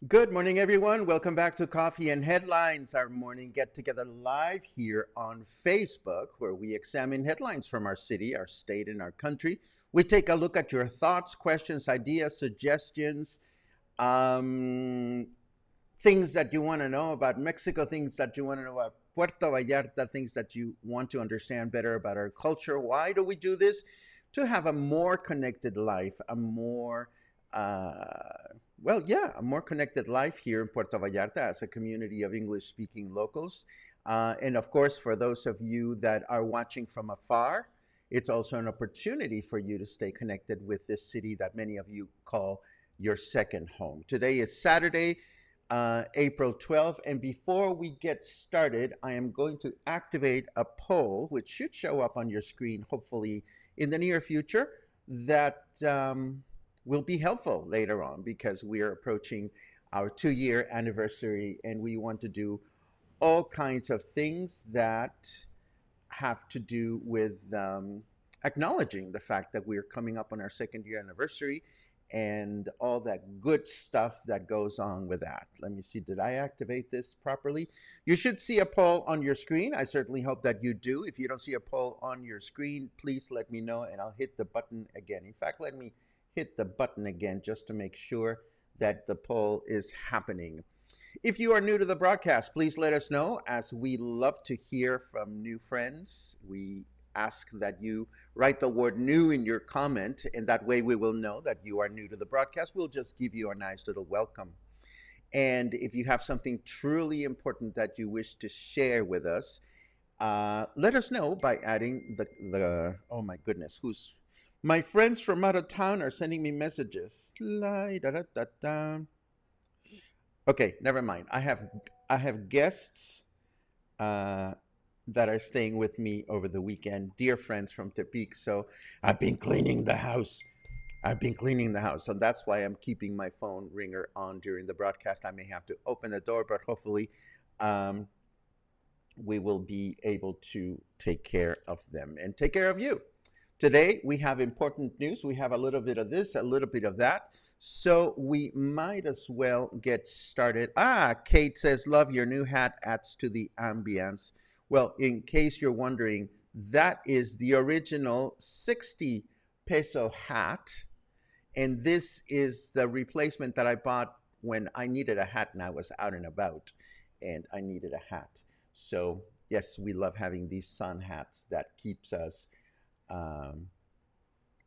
Good morning, everyone. Welcome back to Coffee and Headlines, our morning get together live here on Facebook, where we examine headlines from our city, our state, and our country. We take a look at your thoughts, questions, ideas, suggestions, um, things that you want to know about Mexico, things that you want to know about Puerto Vallarta, things that you want to understand better about our culture. Why do we do this? To have a more connected life, a more connected life here in Puerto Vallarta as a community of English speaking locals. And of course, for those of you that are watching from afar, it's also an opportunity for you to stay connected with this city that many of you call your second home. Today is Saturday, April 12th. And before we get started, I am going to activate a poll, which should show up on your screen, hopefully in the near future, that will be helpful later on because we are approaching our 2-year anniversary and we want to do all kinds of things that have to do with acknowledging the fact that we're coming up on our 2nd-year anniversary and all that good stuff that goes on with that. Let me see, did I activate this properly? You should see a poll on your screen. I certainly hope that you do. If you don't see a poll on your screen, please let me know and I'll hit the button again. In fact, let me hit the button again just to make sure that the poll is happening. If you are new to the broadcast, please let us know, as we love to hear from new friends. We ask that you write the word new in your comment, and that way we will know that you are new to the broadcast. We'll just give you a nice little welcome. And if you have something truly important that you wish to share with us, let us know by adding the oh my goodness, my friends from out of town are sending me messages. Okay, never mind. I have guests that are staying with me over the weekend, dear friends from Tepic. So I've been cleaning the house. So that's why I'm keeping my phone ringer on during the broadcast. I may have to open the door, but hopefully we will be able to take care of them and take care of you. Today, we have important news. We have a little bit of this, a little bit of that. So we might as well get started. Kate says, love your new hat, adds to the ambience. Well, in case you're wondering, that is the original 60 peso hat. And this is the replacement that I bought when I needed a hat and I was out and about and I needed a hat. So yes, we love having these sun hats that keeps us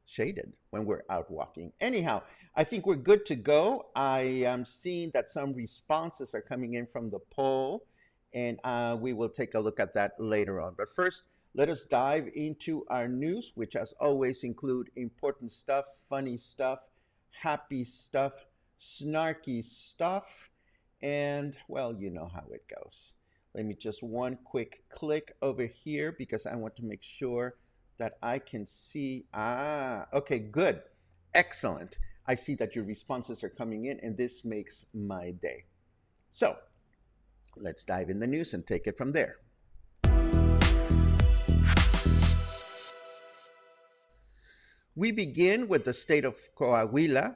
shaded when we're out walking. Anyhow, I think we're good to go. I am seeing that some responses are coming in from the poll, and we will take a look at that later on. But first, let us dive into our news, which as always include important stuff, funny stuff, happy stuff, snarky stuff, and well, you know how it goes. Let me just one quick click over here because I want to make sure that I can see. Okay, good. Excellent. I see that your responses are coming in, and this makes my day. So let's dive in the news and take it from there. We begin with the state of Coahuila.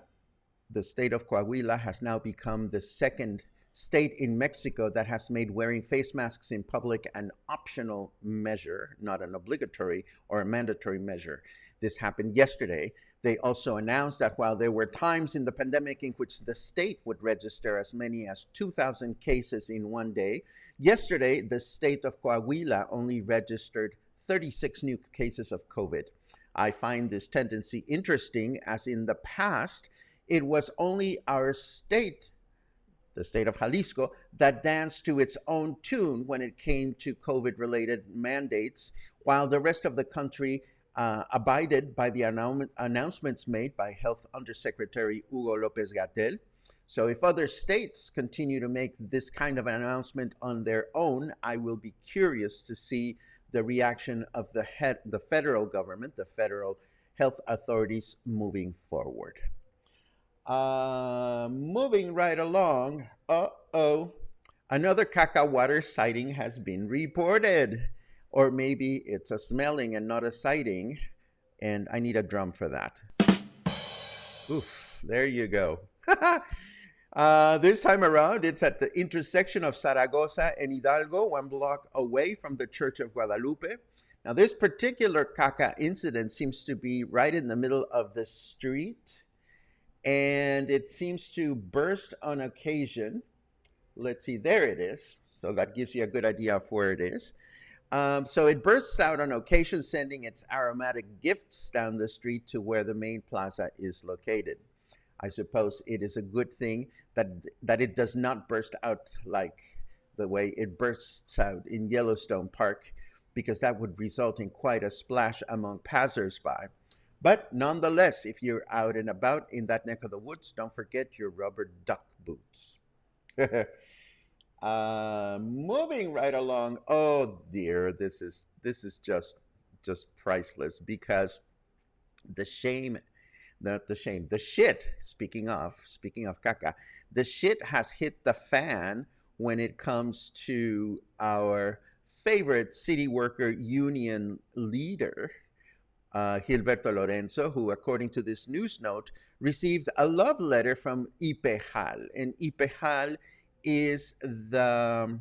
The state of Coahuila has now become the second state in Mexico that has made wearing face masks in public an optional measure, not an obligatory or a mandatory measure. This happened yesterday. They also announced that while there were times in the pandemic in which the state would register as many as 2,000 cases in one day, yesterday the state of Coahuila only registered 36 new cases of COVID. I find this tendency interesting, as in the past, it was only our state, the state of Jalisco, that danced to its own tune when it came to COVID related mandates, while the rest of the country abided by the announcements made by Health Undersecretary Hugo Lopez Gatell. So, if other states continue to make this kind of an announcement on their own, I will be curious to see the reaction of the federal government, the federal health authorities moving forward. Moving right along, another caca water sighting has been reported. Or maybe it's a smelling and not a sighting, and I need a drum for that. Oof, there you go. This time around, it's at the intersection of Zaragoza and Hidalgo, 1 block away from the Church of Guadalupe. Now, this particular caca incident seems to be right in the middle of the street, and it seems to burst on occasion. Let's see, there it is. So that gives you a good idea of where it is. So it bursts out on occasion, sending its aromatic gifts down the street to where the main plaza is located. I suppose it is a good thing that it does not burst out like the way it bursts out in Yellowstone Park, because that would result in quite a splash among passersby. But nonetheless, if you're out and about in that neck of the woods, don't forget your rubber duck boots. Moving right along. Oh dear, this is just priceless, because the shame, not the shame, the shit. Speaking of caca, the shit has hit the fan when it comes to our favorite city worker union leader, Gilberto Lorenzo, who, according to this news note, received a love letter from IPEJAL. And IPEJAL is the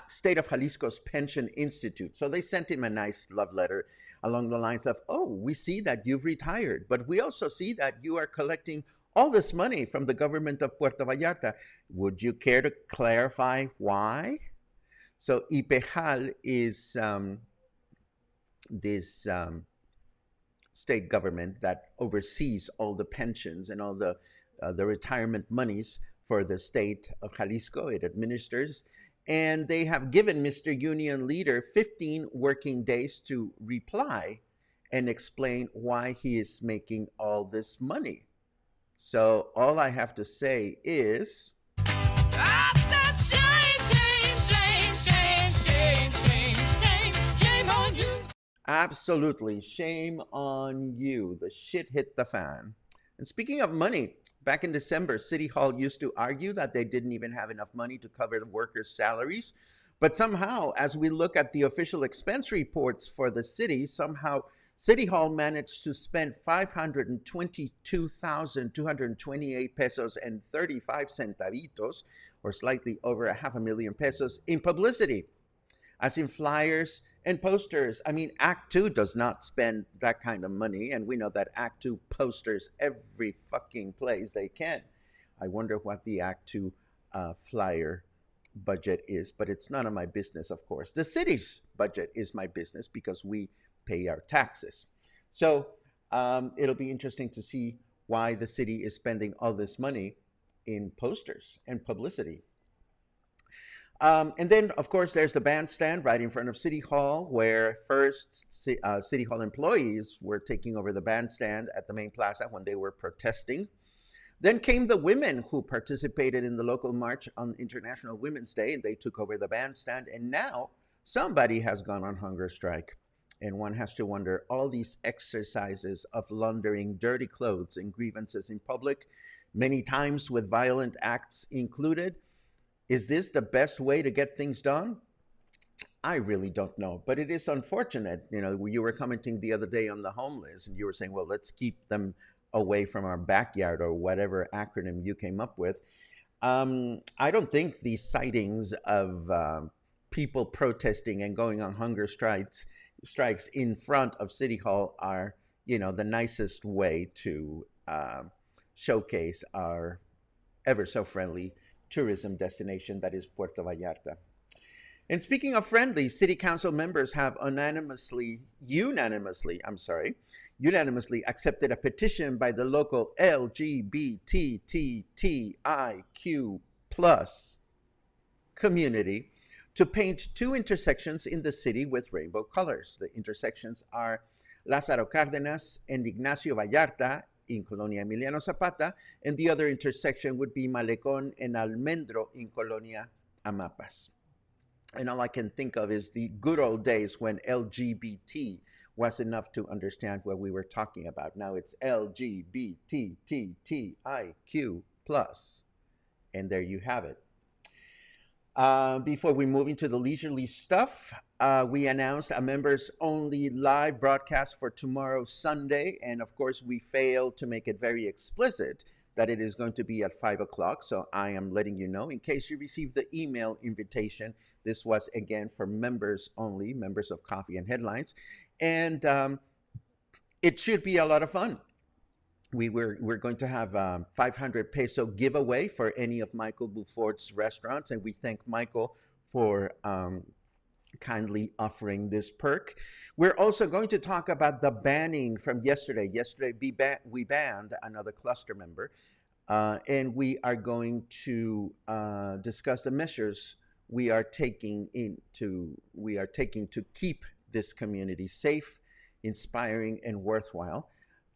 state of Jalisco's pension institute. So they sent him a nice love letter along the lines of, oh, we see that you've retired, but we also see that you are collecting all this money from the government of Puerto Vallarta. Would you care to clarify why? So IPEJAL is this state government that oversees all the pensions and all the retirement monies for the state of Jalisco. It administers, and they have given Mr. Union Leader 15 working days to reply and explain why he is making all this money. So all I have to say is, shame on you. Absolutely, shame on you. The shit hit the fan. And speaking of money, back in December, City Hall used to argue that they didn't even have enough money to cover the workers' salaries. But somehow, as we look at the official expense reports for the city, somehow City Hall managed to spend 522,228 pesos and 35 centavitos, or slightly over 500,000 pesos, in publicity, as in flyers and posters. I mean, Act 2 does not spend that kind of money, and we know that Act 2 posters every fucking place they can. I wonder what the Act 2 flyer budget is, but it's none of my business, of course. The city's budget is my business because we pay our taxes. So it'll be interesting to see why the city is spending all this money in posters and publicity. And then, of course, there's the bandstand right in front of City Hall, where first City Hall employees were taking over the bandstand at the main plaza when they were protesting. Then came the women who participated in the local march on International Women's Day, and they took over the bandstand. And now somebody has gone on hunger strike. And one has to wonder, all these exercises of laundering dirty clothes and grievances in public, many times with violent acts included. Is this the best way to get things done? I really don't know, but it is unfortunate. You know, you were commenting the other day on the homeless, and you were saying, well, let's keep them away from our backyard or whatever acronym you came up with. I don't think these sightings of people protesting and going on hunger strikes in front of City Hall are, you know, the nicest way to showcase our ever so friendly tourism destination that is Puerto Vallarta. And speaking of friendly, city council members have unanimously accepted a petition by the local LGBTTIQ plus community to paint two intersections in the city with rainbow colors. The intersections are Lázaro Cárdenas and Ignacio Vallarta in Colonia Emiliano Zapata, and the other intersection would be Malecón and Almendro in Colonia Amapas. And all I can think of is the good old days when LGBT was enough to understand what we were talking about. Now it's LGBTTIQ plus. And there you have it. Before we move into the leisurely stuff, we announced a members only live broadcast for tomorrow, Sunday. And of course, we failed to make it very explicit that it is going to be at 5 o'clock. So I am letting you know in case you received the email invitation. This was again for members only, members of Coffee and Headlines. And it should be a lot of fun. We're going to have 500 peso giveaway for any of Michael Buford's restaurants. And we thank Michael for kindly offering this perk. We're also going to talk about the banning from yesterday. Yesterday, we banned another cluster member, and we are going to discuss the measures we are taking to keep this community safe, inspiring, and worthwhile.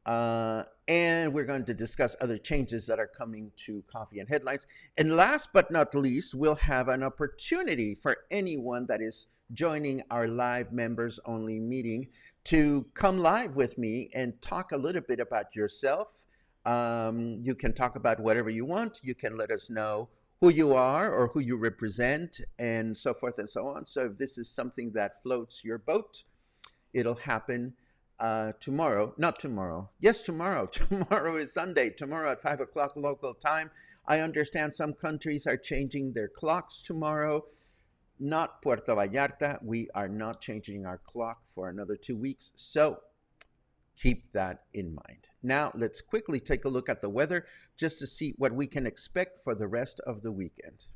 And we're going to discuss other changes that are coming to Coffee and Headlines. And last but not least, we'll have an opportunity for anyone that is joining our live members only meeting to come live with me and talk a little bit about yourself. You can talk about whatever you want. You can let us know who you are or who you represent and so forth and so on. So if this is something that floats your boat, it'll happen tomorrow. Not tomorrow. Yes, tomorrow. Tomorrow is Sunday. Tomorrow at 5 o'clock local time. I understand some countries are changing their clocks tomorrow. Not Puerto Vallarta. We are not changing our clock for another 2 weeks. So keep that in mind. Now, let's quickly take a look at the weather just to see what we can expect for the rest of the weekend.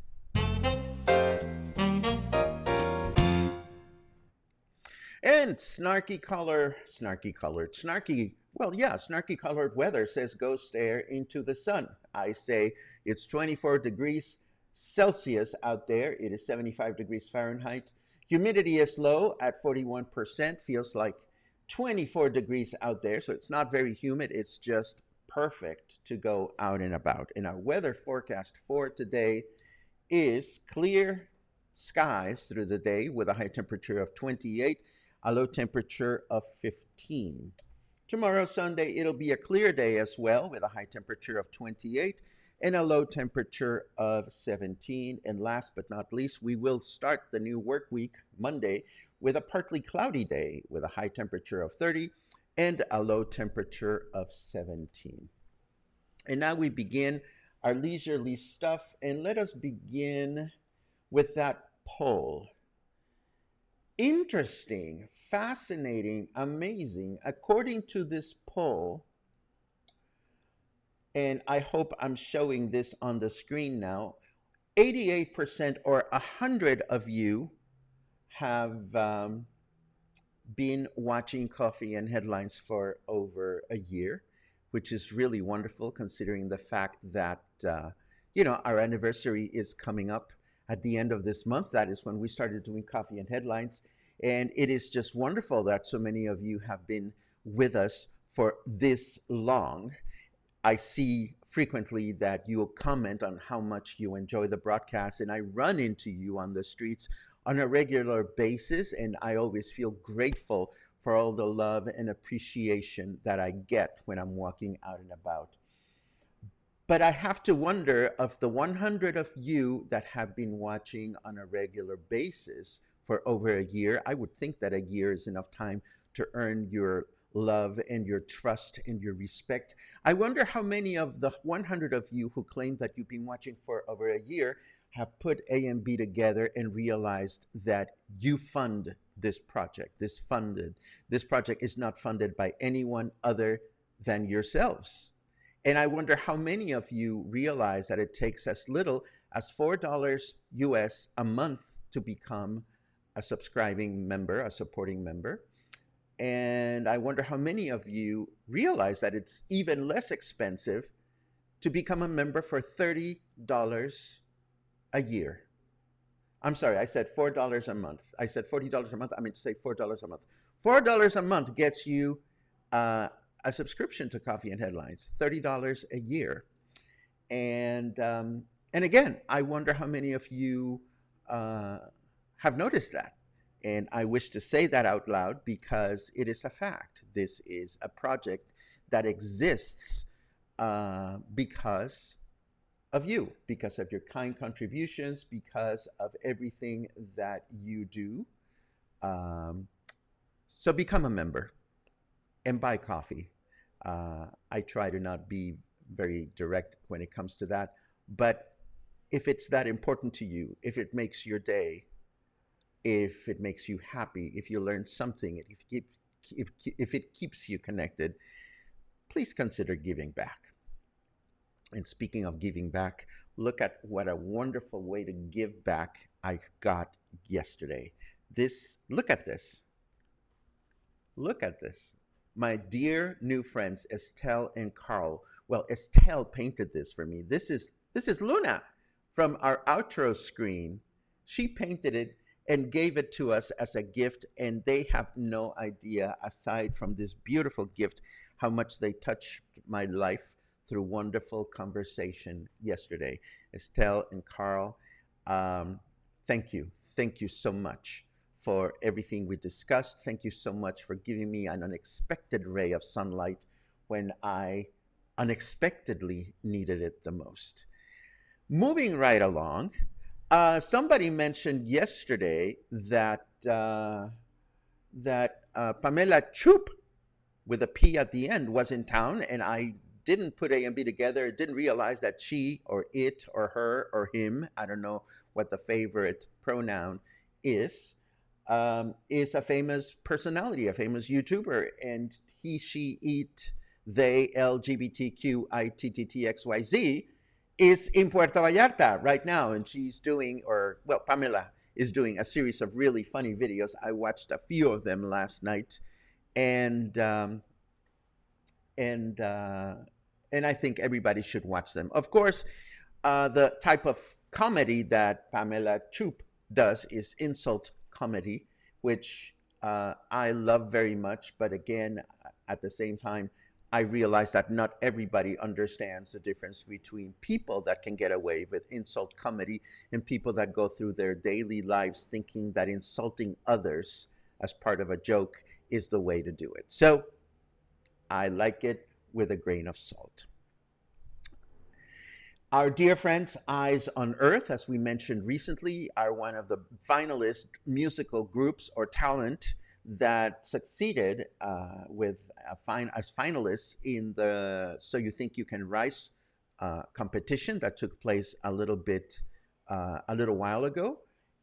And snarky colored weather says go stare into the sun. I say it's 24 degrees Celsius out there. It is 75 degrees Fahrenheit. Humidity is low at 41%. Feels like 24 degrees out there. So it's not very humid. It's just perfect to go out and about. And our weather forecast for today is clear skies through the day with a high temperature of 28, a low temperature of 15. Tomorrow, Sunday, it'll be a clear day as well with a high temperature of 28 and a low temperature of 17. And last but not least, we will start the new work week Monday with a partly cloudy day with a high temperature of 30 and a low temperature of 17. And now we begin our leisurely stuff, and let us begin with that poll. Interesting, fascinating, amazing. According to this poll, and I hope I'm showing this on the screen now, 88% or 100 of you have been watching Coffee and Headlines for over a year, which is really wonderful considering the fact that, our anniversary is coming up at the end of this month. That is when we started doing Coffee and Headlines. And it is just wonderful that so many of you have been with us for this long. I see frequently that you'll comment on how much you enjoy the broadcast, and I run into you on the streets on a regular basis, and I always feel grateful for all the love and appreciation that I get when I'm walking out and about. But I have to wonder, of the 100 of you that have been watching on a regular basis for over a year, I would think that a year is enough time to earn your love and your trust and your respect. I wonder how many of the 100 of you who claim that you've been watching for over a year have put A and B together and realized that you fund this project. This project is not funded by anyone other than yourselves. And I wonder how many of you realize that it takes as little as $4 US a month to become a subscribing member, a supporting member. And I wonder how many of you realize that it's even less expensive to become a member for $30 a year. I'm sorry, I said $4 a month. I said $40 a month. I meant to say $4 a month. $4 a month gets you uh, a subscription to Coffee and Headlines, $30 a year. And again, I wonder how many of you uh, have noticed that. And I wish to say that out loud because it is a fact. This is a project that exists because of you, because of your kind contributions, because of everything that you do. Um, so become a member and buy coffee. I try to not be very direct when it comes to that, but if it's that important to you, if it makes your day, if it makes you happy, if you learn something, if it keeps you connected, please consider giving back. And speaking of giving back, look at what a wonderful way to give back I got yesterday. Look at this. Look at this. My dear new friends, Estelle and Carl. Well, Estelle painted this for me. This is Luna from our outro screen. She painted it and gave it to us as a gift, and they have no idea, aside from this beautiful gift, how much they touched my life through wonderful conversation yesterday. Estelle and Carl, um, thank you. Thank you so much for everything we discussed. Thank you so much for giving me an unexpected ray of sunlight when I unexpectedly needed it the most. Moving right along, somebody mentioned yesterday that Pamela Chup, with a P at the end, was in town, and I didn't put A and B together. Didn't realize that she or it or her or him, I don't know what the favorite pronoun is a famous personality, a famous YouTuber, and he, she, it, they, LGBTQITTTXYZ is in Puerto Vallarta right now, and she's doing, or well, Pamela is doing a series of really funny videos. I watched a few of them last night, and and uh, and I think everybody should watch them. Of course, the type of comedy that Pamela Chup does is insult comedy, which I love very much. But again, at the same time, I realize that not everybody understands the difference between people that can get away with insult comedy and people that go through their daily lives thinking that insulting others as part of a joke is the way to do it. So I like it with a grain of salt. Our dear friends, Eyes on Earth, as we mentioned recently, are one of the finalist musical groups or talent that succeeded as finalists in the So You Think You Can Rise competition that took place a little while ago.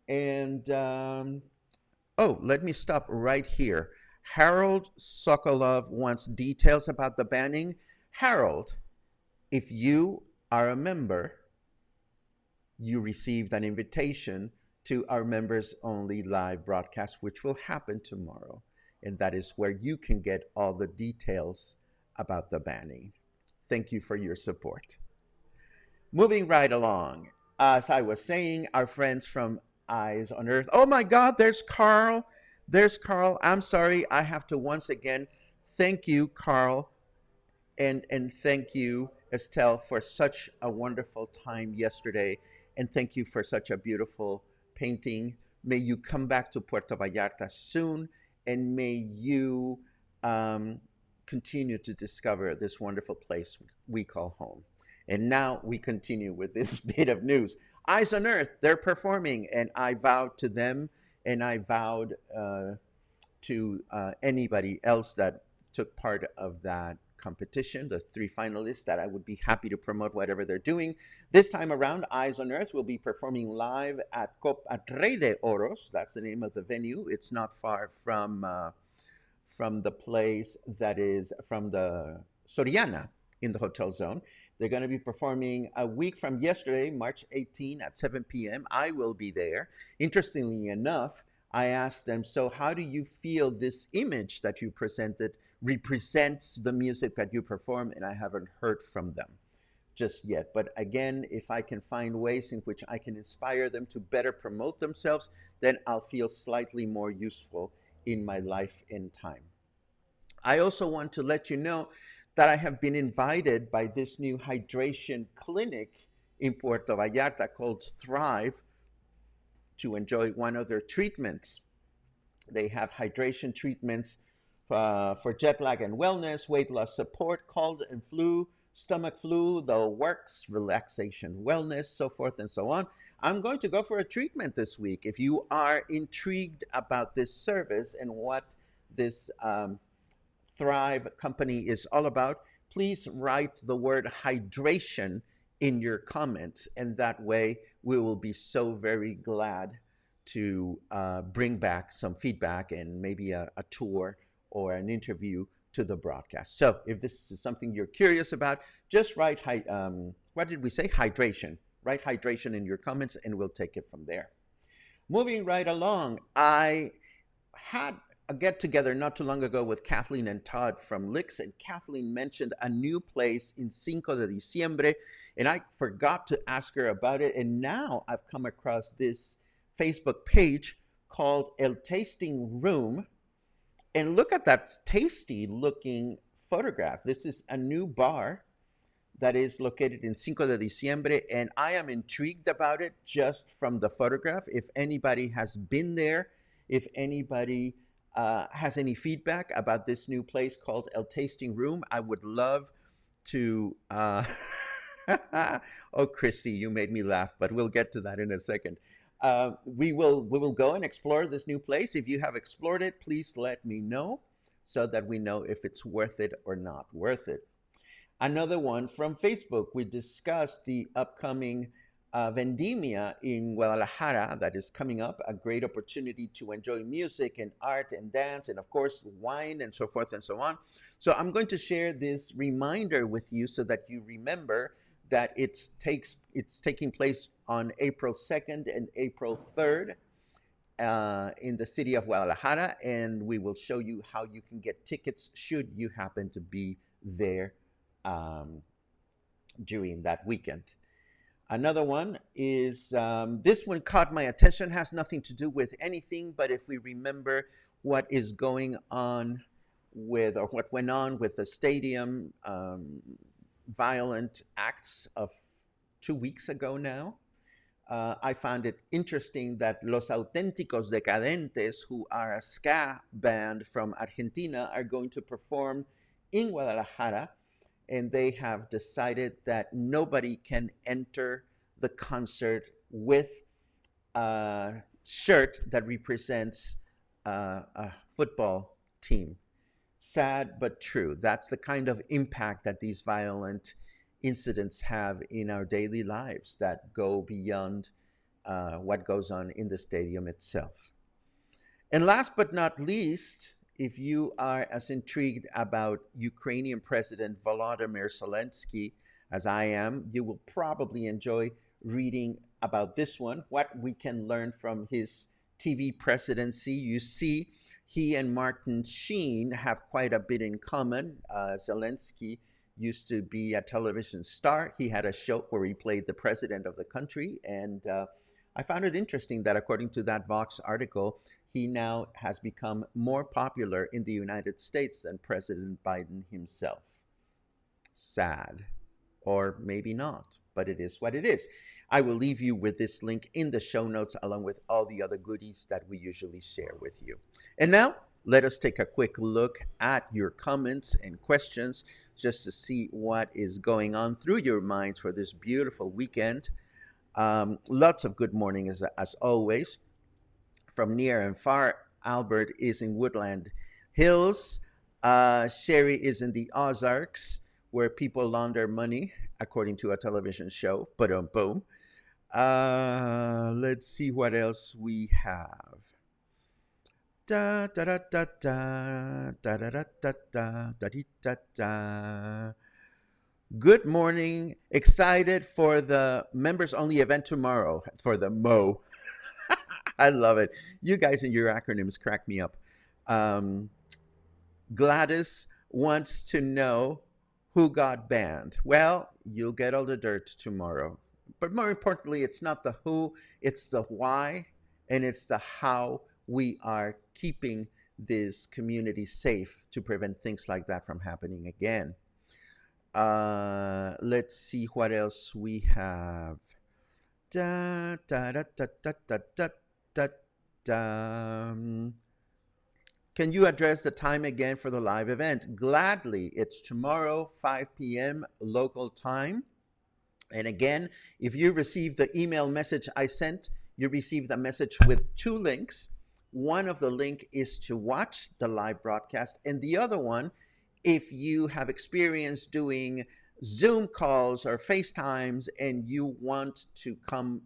And let me stop right here. Harold Sokolov wants details about the banning. Harold, if you are a member, you received an invitation to our members only live broadcast, which will happen tomorrow. And that is where you can get all the details about the banning. Thank you for your support. Moving right along, as I was saying, our friends from Eyes on Earth. Oh my God, there's Carl. There's Carl. I'm sorry, I have to once again thank you, Carl, and thank you, Estelle, for such a wonderful time yesterday, and thank you for such a beautiful painting. May you come back to Puerto Vallarta soon, and may you continue to discover this wonderful place we call home. And now we continue with this bit of news. Eyes on Earth, they're performing, and I vowed to them, and I vowed to anybody else that took part of that competition, the three finalists, that I would be happy to promote whatever they're doing. This time around, Eyes on Earth will be performing live at Rey de Oros. That's the name of the venue. It's not far from the place that is from the Soriana in the hotel zone. They're going to be performing a week from yesterday, March 18 at 7 p.m. I will be there. Interestingly enough, I asked them, so how do you feel this image that you presented represents the music that you perform? And I haven't heard from them just yet. But again, if I can find ways in which I can inspire them to better promote themselves, then I'll feel slightly more useful in my life and time. I also want to let you know that I have been invited by this new hydration clinic in Puerto Vallarta called Thrive to enjoy one of their treatments. They have hydration treatments for jet lag and wellness, weight loss support, cold and flu, stomach flu, the works, relaxation, wellness, so forth and so on. I'm going to go for a treatment this week. If you are intrigued about this service and what this Thrive company is all about, please write the word hydration in your comments, and that way we will be so very glad to bring back some feedback and maybe a tour or an interview to the broadcast. So if this is something you're curious about, just write, what did we say? Hydration. Write hydration in your comments and we'll take it from there. Moving right along, I had a get together not too long ago with Kathleen and Todd from Licks, and Kathleen mentioned a new place in Cinco de Diciembre, and I forgot to ask her about it. And now I've come across this Facebook page called El Tasting Room. And look at that tasty looking photograph. This is a new bar that is located in Cinco de Diciembre, and I am intrigued about it just from the photograph. If anybody has been there, if anybody has any feedback about this new place called El Tasting Room, I would love to. Oh, Christy, you made me laugh, but we'll get to that in a second. We will go and explore this new place. If you have explored it, please let me know so that we know if it's worth it or not worth it. Another one from Facebook, we discussed the upcoming Vendimia in Guadalajara that is coming up, a great opportunity to enjoy music and art and dance and, of course, wine and so forth and so on. So I'm going to share this reminder with you so that you remember that it's taking place on April 2nd and April 3rd in the city of Guadalajara, and we will show you how you can get tickets should you happen to be there during that weekend. Another one is, this one caught my attention, has nothing to do with anything, but if we remember what is going on with, or what went on with the stadium violent acts of 2 weeks ago now, I found it interesting that Los Auténticos Decadentes, who are a ska band from Argentina, are going to perform in Guadalajara, and they have decided that nobody can enter the concert with a shirt that represents a football team. Sad but true. That's the kind of impact that these violent incidents have in our daily lives that go beyond what goes on in the stadium itself. And last but not least, if you are as intrigued about Ukrainian President Volodymyr Zelensky as I am, you will probably enjoy reading about this one, what we can learn from his TV presidency. You see, he and Martin Sheen have quite a bit in common. Zelensky used to be a television star. He had a show where he played the president of the country, and I found it interesting that according to that Vox article, he now has become more popular in the United States than President Biden himself. Sad. Or maybe not, but it is what it is. I will leave you with this link in the show notes along with all the other goodies that we usually share with you. And now, let us take a quick look at your comments and questions just to see what is going on through your minds for this beautiful weekend. Lots of good mornings as always. From near and far, Albert is in Woodland Hills. Sherry is in the Ozarks, where people launder money, according to a television show. Boom, boom. Let's see what else we have. Da da da da da da da da da da da da da. Good morning. Excited for the members only event tomorrow for the Mo. I love it. You guys and your acronyms crack me up. Um, Gladys wants to know who got banned. Well, you'll get all the dirt tomorrow. But more importantly, it's not the who, it's the why, and it's the how we are keeping this community safe to prevent things like that from happening again. Let's see what else we have. Da, da, da, da, da, da, da, da, da. Can you address the time again for the live event? Gladly. It's tomorrow, 5 p.m. local time. And again, if you received the email message I sent, you received a message with two links. One of the link is to watch the live broadcast, and the other one, if you have experience doing Zoom calls or FaceTimes and you want to come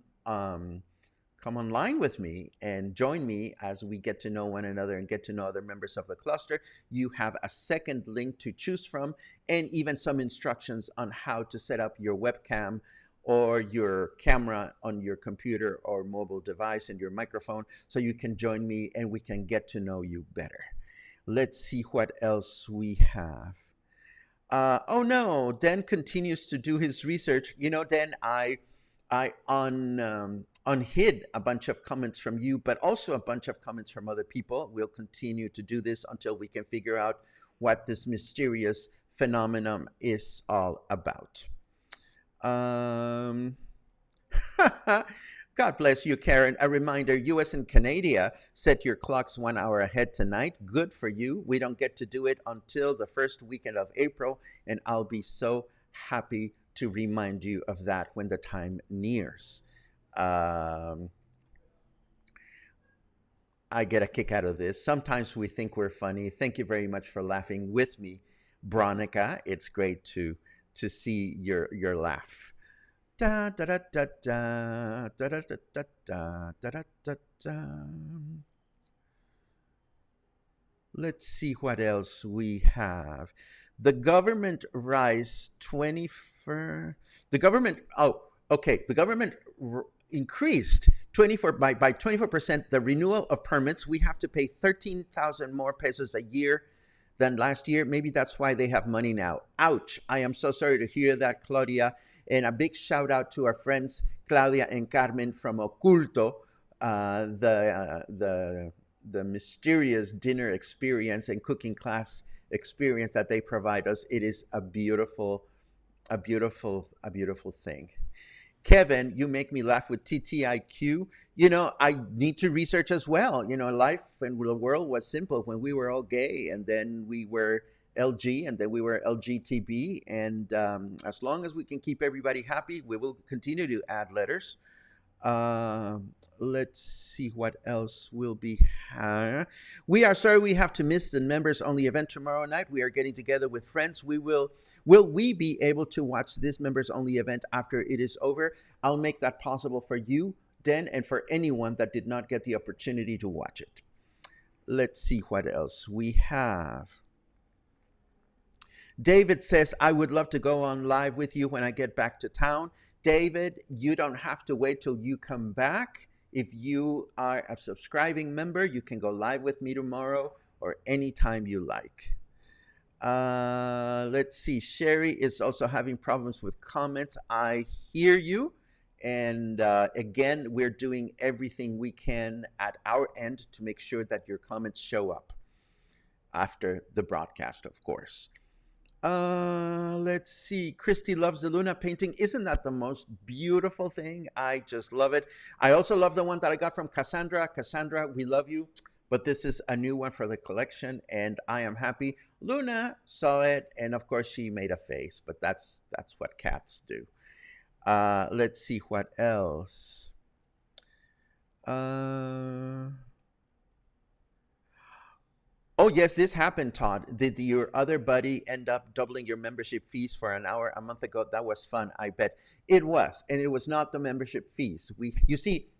online with me and join me as we get to know one another and get to know other members of the cluster, you have a second link to choose from, and even some instructions on how to set up your webcam or your camera on your computer or mobile device and your microphone so you can join me and we can get to know you better. Let's see what else we have. Oh no, Dan continues to do his research. You know, Dan, I unhid a bunch of comments from you, but also a bunch of comments from other people. We'll continue to do this until we can figure out what this mysterious phenomenon is all about. God bless you, Karen. A reminder, US and Canada, set your clocks 1 hour ahead tonight. Good for you. We don't get to do it until the first weekend of April, and I'll be so happy to remind you of that when the time nears. I get a kick out of this. Sometimes we think we're funny. Thank you very much for laughing with me, Bronica. It's great to see your laugh. Da da da da da da da da da da da da. Let's see what else we have. The government rise 24. The government. Oh, okay. The government increased 24% the renewal of permits. We have to pay 13,000 more pesos a year than last year. Maybe that's why they have money now. Ouch! I am so sorry to hear that, Claudia. And a big shout out to our friends Claudia and Carmen from Oculto, the mysterious dinner experience and cooking class experience that they provide us. It is a beautiful thing. Kevin, you make me laugh with TTIQ. You know, I need to research as well. You know, life and the world was simple when we were all gay, and then we were LG, and then we were LGTB. And as long as we can keep everybody happy, we will continue to add letters. Let's see what else will be. We are sorry we have to miss the members only event tomorrow night. We are getting together with friends. Will we be able to watch this members only event after it is over? I'll make that possible for you, Den, and for anyone that did not get the opportunity to watch it. Let's see what else we have. David says, I would love to go on live with you when I get back to town. David, you don't have to wait till you come back. If you are a subscribing member, you can go live with me tomorrow or anytime you like. Let's see. Sherry is also having problems with comments. I hear you. And again, we're doing everything we can at our end to make sure that your comments show up after the broadcast, of course. Let's see. Christy loves the Luna painting. Isn't that the most beautiful thing? I just love it. I also love the one that I got from Cassandra. Cassandra, we love you. but this is a new one for the collection, and I am happy. Luna saw it, and of course she made a face, but that's what cats do. Let's see what else. Uh, oh yes, this happened, Todd. Did your other buddy end up doubling your membership fees for an hour a month ago? That was fun. I bet it was, and it was not the membership fees. You see,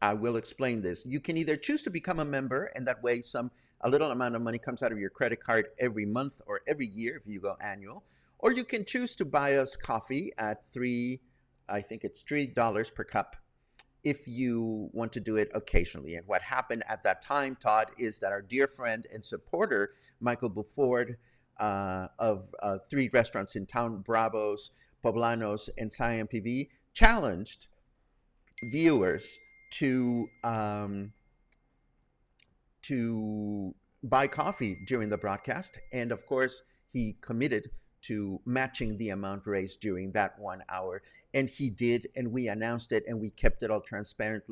I will explain this. You can either choose to become a member, and that way a little amount of money comes out of your credit card every month or every year if you go annual, or you can choose to buy us coffee at I think it's $3 per cup if you want to do it occasionally. And what happened at that time, Todd, is that our dear friend and supporter, Michael Buford, of three restaurants in town, Bravos, Poblanos, and Siam PV, challenged viewers to buy coffee during the broadcast, and of course he committed to matching the amount raised during that 1 hour, and he did, and we announced it, and we kept it all transparent,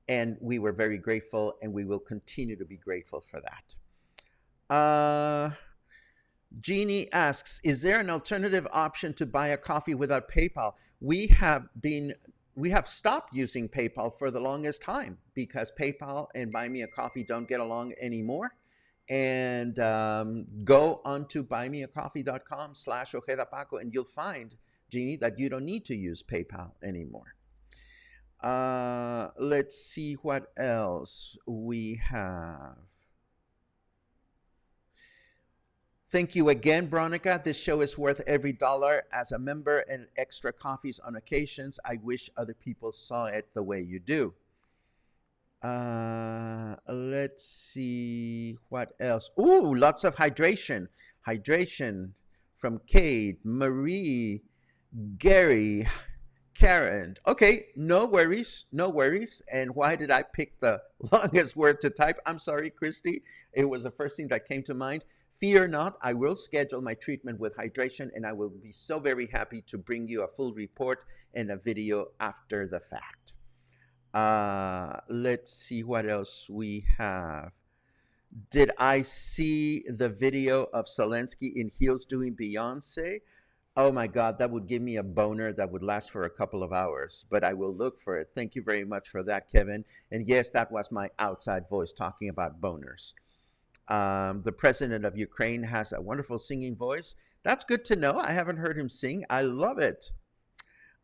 and we were very grateful, and we will continue to be grateful for that. Jeannie asks, is there an alternative option to buy a coffee without PayPal? We have stopped using PayPal for the longest time because PayPal and Buy Me a Coffee don't get along anymore. And go onto buymeacoffee.com/Ojeda Paco, and you'll find, Jeannie, that you don't need to use PayPal anymore. Let's see what else we have. Thank you again, Veronica. This show is worth every dollar. As a member and extra coffees on occasions, I wish other people saw it the way you do. Let's see what else. Ooh, lots of hydration. Hydration from Kate, Marie, Gary, Karen. Okay, no worries, no worries. And why did I pick the longest word to type? I'm sorry, Christy. It was the first thing that came to mind. Fear not, I will schedule my treatment with hydration, and I will be so very happy to bring you a full report and a video after the fact. Let's see what else we have. Did I see the video of Zelensky in heels doing Beyonce? Oh my God, that would give me a boner that would last for a couple of hours, but I will look for it. Thank you very much for that, Kevin. And yes, that was my outside voice talking about boners. The president of Ukraine has a wonderful singing voice. That's good to know. I haven't heard him sing. I love it.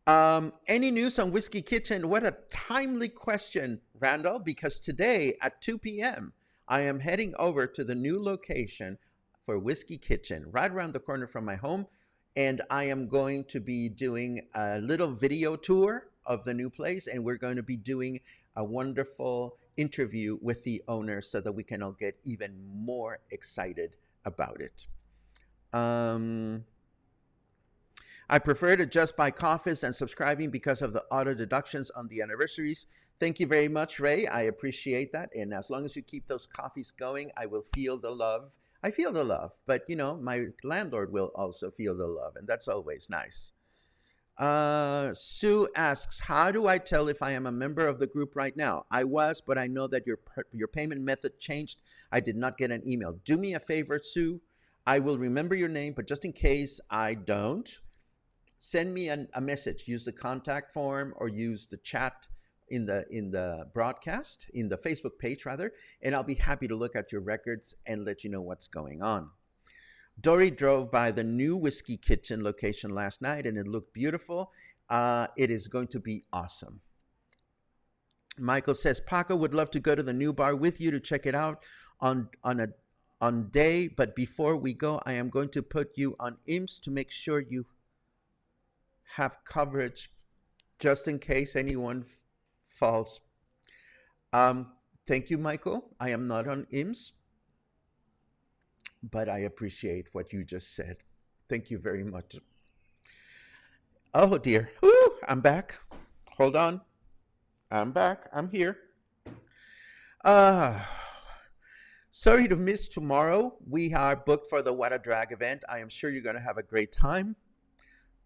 Any news on Whiskey Kitchen? What a timely question, Randall, because today at 2 p.m., I am heading over to the new location for Whiskey Kitchen, right around the corner from my home. And I am going to be doing a little video tour of the new place, and we're going to be doing a wonderful interview with the owner so that we can all get even more excited about it. I prefer to just buy coffees and subscribing because of the auto deductions on the anniversaries. Thank you very much, Ray. I appreciate that. And as long as you keep those coffees going, I will feel the love. I feel the love, but you know, my landlord will also feel the love, and that's always nice. Sue asks, how do I tell if I am a member of the group right now? I was, but I know that your payment method changed. I did not get an email. Do me a favor, Sue. I will remember your name, but just in case I don't, send me a message. Use the contact form or use the chat in the broadcast, in the Facebook page rather, and I'll be happy to look at your records and let you know what's going on. Dory drove by the new Whiskey Kitchen location last night, and it looked beautiful. It is going to be awesome. Michael says, Paco would love to go to the new bar with you to check it out on day, but before we go, I am going to put you on IMSS to make sure you have coverage just in case anyone falls. Thank you, Michael. I am not on IMSS, but I appreciate what you just said. Thank you very much. Oh dear. Ooh, I'm back. Hold on. I'm back. I'm here. Sorry to miss tomorrow. We are booked for the What a Drag event. I am sure you're going to have a great time.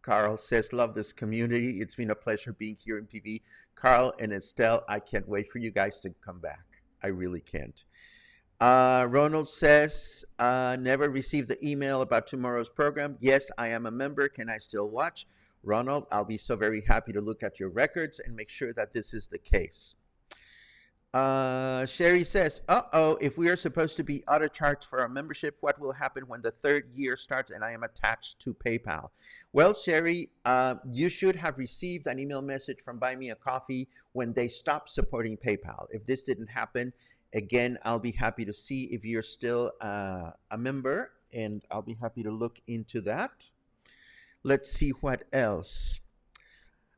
Carl says, love this community. It's been a pleasure being here in PV. Carl and Estelle, I can't wait for you guys to come back. I really can't. Ronald says, never received the email about tomorrow's program. Yes, I am a member. Can I still watch? Ronald, I'll be so very happy to look at your records and make sure that this is the case. Sherry says, uh-oh, if we are supposed to be auto-charged for our membership, what will happen when the third year starts and I am attached to PayPal? Well, Sherry, you should have received an email message from Buy Me a Coffee when they stopped supporting PayPal. If this didn't happen, again, I'll be happy to see if you're still a member, and I'll be happy to look into that. Let's see what else.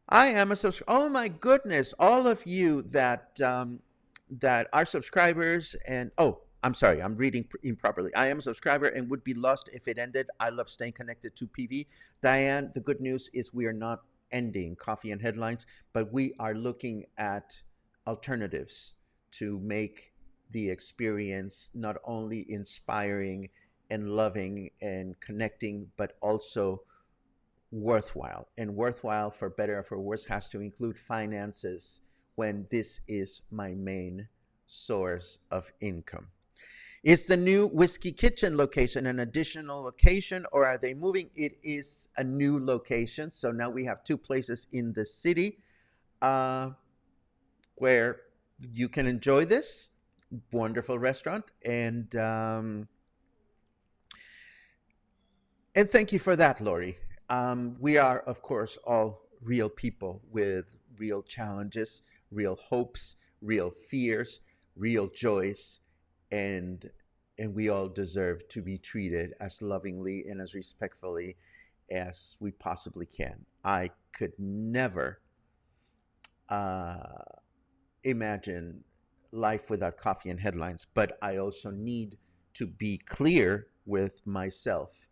I am a subscriber. Oh my goodness! All of you that are subscribers, and oh, I'm sorry, I'm reading improperly. I am a subscriber and would be lost if it ended. I love staying connected to PV. Diane, the good news is we are not ending Coffee and Headlines, but we are looking at alternatives to make the experience not only inspiring and loving and connecting, but also worthwhile. And worthwhile, for better or for worse, has to include finances when this is my main source of income. Is the new Whiskey Kitchen location an additional location, or are they moving? It is a new location. So now we have two places in the city where you can enjoy this wonderful restaurant. And thank you for that, Lori. We are, of course, all real people with real challenges, real hopes, real fears, real joys, and we all deserve to be treated as lovingly and as respectfully as we possibly can. I could never imagine life without Coffee and Headlines, but I also need to be clear with myself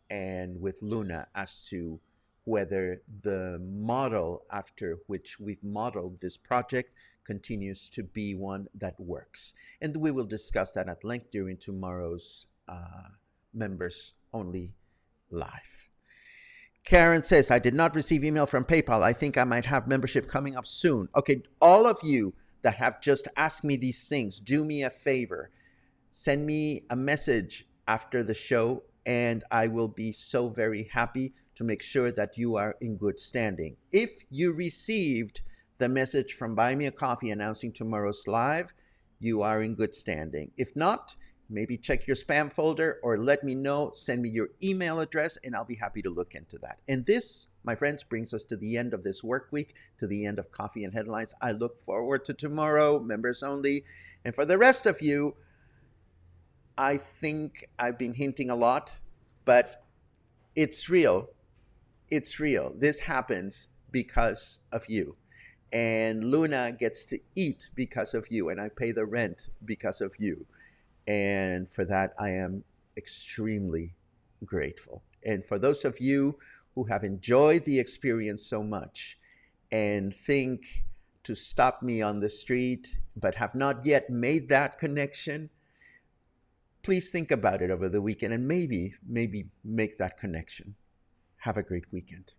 and with Luna as to whether the model after which we've modeled this project continues to be one that works. And we will discuss that at length during tomorrow's members only live. Karen says, I did not receive email from PayPal. I think I might have membership coming up soon. Okay, all of you that have just asked me these things, do me a favor. Send me a message after the show, and I will be so very happy to make sure that you are in good standing. If you received the message from Buy Me a Coffee announcing tomorrow's live, you are in good standing. If not, maybe check your spam folder or let me know, send me your email address, and I'll be happy to look into that. And this, my friends, brings us to the end of this work week, to the end of Coffee and Headlines. I look forward to tomorrow, members only. And for the rest of you, I think I've been hinting a lot, but it's real. It's real. This happens because of you. And Luna gets to eat because of you, and I pay the rent because of you. And for that, I am extremely grateful. And for those of you who have enjoyed the experience so much and think to stop me on the street, but have not yet made that connection, please think about it over the weekend and maybe make that connection. Have a great weekend.